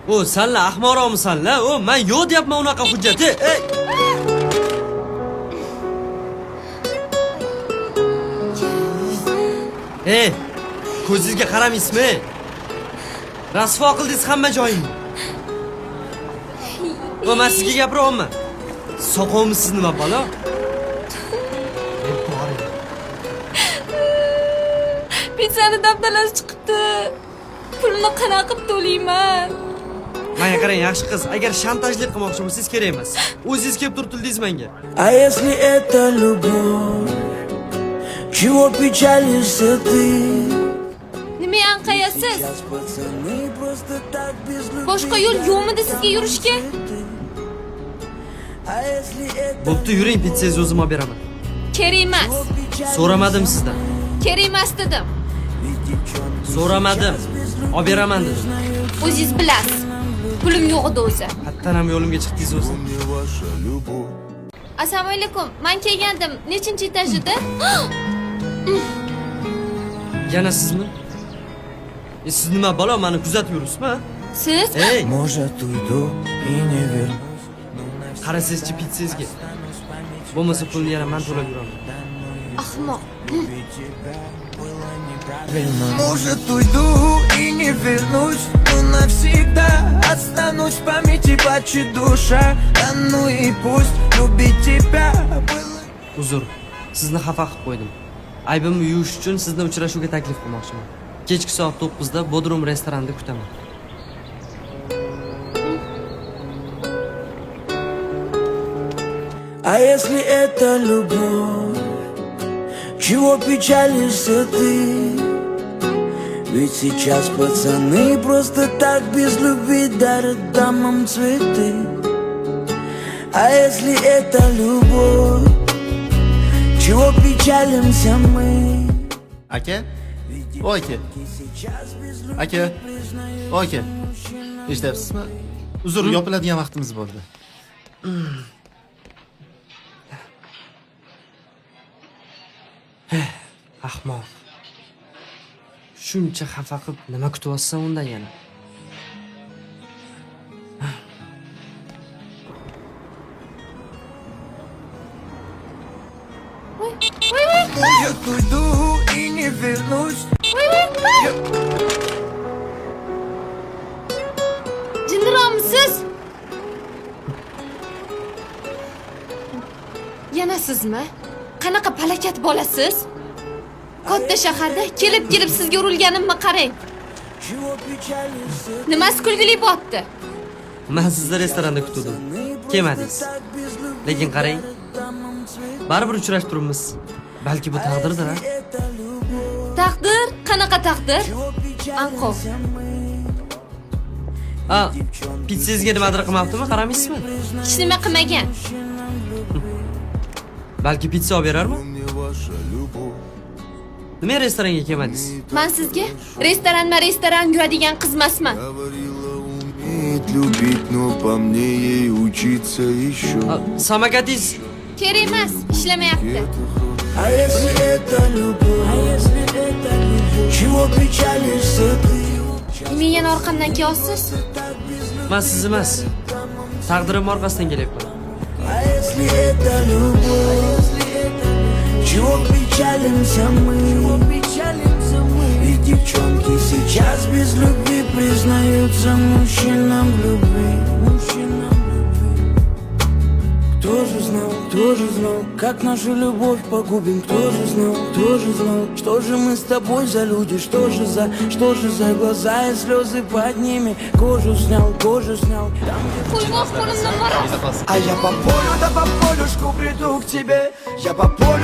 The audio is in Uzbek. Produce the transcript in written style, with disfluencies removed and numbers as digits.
O senla ahmoqroqmisan-la? O men yo'q deyapman unaqa hujjati. Ey! Ey! Ko'zingizga qaramaysizmi? Rasvo qildingiz hamma joyimni. Va men sizga gapiryapman. Soqovmisiz nima balo? Pitsani dabdalasi chiqibdi. Pulni qanaqa qilib to'layman? Menga qarang, yaxshi qiz, agar shantajlik qilmoqchi bo'lsangiz kerak emas. O'zingiz kelib turtildingiz menga. А если это любовь, чего печалишься ты? Nima anqayasiz? Пацаны просто так без любви. Boshqa yo'l yo'qmidi sizga yurishga? А если это Bo'pti, yuring, pitsangizni o'zim olib beraman. Kerak emas. So'ramadim sizdan. Kerak emas dedim. So'ramadim. Olib beraman dedim. O'zingiz bilasiz. Pulim yo'q edi o'zi. Hattan ham yo'limga chiqdingiz o'zi. Assalomu alaykum. Men kelgandim. Nechinchi etajda? Yana sizmi? Siz nima balo, meni kuzatib yuribsizmi? Siz? Ey, может уйду и не вернусь? qarasangizchi pitsangizga. Bo'lmasa pulni yana men to'lab yuraman. Ahmoq. Может уйду и не вернусь, но навсегда останусь в памяти плачет душа. Да ну и пусть любить тебя было. Uzr, sizni xafa qilib qo'ydim. Aybimni yuvish uchun sizni uchrashuvga taklif qilmoqchiman. Kechki soat 9 da Bodrum restoranda kutaman. А если это любовь, чего печалишься ты? Ведь сейчас пацаны просто так без любви дарят дамам цветы. А если это любовь, чего печалимся мы? Aka? O aka. Aka. O aka. Eshityapsizmi? Uzr, yopiladigan vaqtimiz bo'ldi. Ahmoq. Shuncha xafa qilib nima kutyapsan undan yana? Может уйду и не вернусь. Jinniroqmisiz? Yana sizmi? Qanaqa palakat bolasiz? Katta shaharda kelib sizga urilganimni qarang. Чего печалишься Nimasi kulgili bo'pti? Men sizni restoranda kutdim. Kelmadingiz. Lekin qarang, baribir uchrashib turibmiz. Balki bu taqdirdir, ha? Taqdir? Qanaqa taqdir? Anqov. Ha, pitsangizga nimadir qilmabdimi? Qaramaysizmi? Hech nima qilmagan. Balki pitsa olib berarmi? Nima restoranga kelmadingiz? Men sizga restoran yuradigan qiz emasman. Умеет любить, но по мне ей учиться еще. Samokatingiz Kerak emas, ishlamayapti. А если это любовь, чего печалишься ты? Men yana orqamdan kelyapsiz? men siz emas. Taqdirim orqasidan kelyapman. А если это любовь, чего печалимся мы? И девчонки сейчас без любви признаются мужчинам в любви. Кто же знал, как нашу любовь погубим? Кто же знал, что же мы с тобой за люди? Что же за глаза и слезы под ними? Кожу снял. Qo'ymoq qo'limdan boradi. А я по полю, да по полюшку приду к тебе. Я по полю.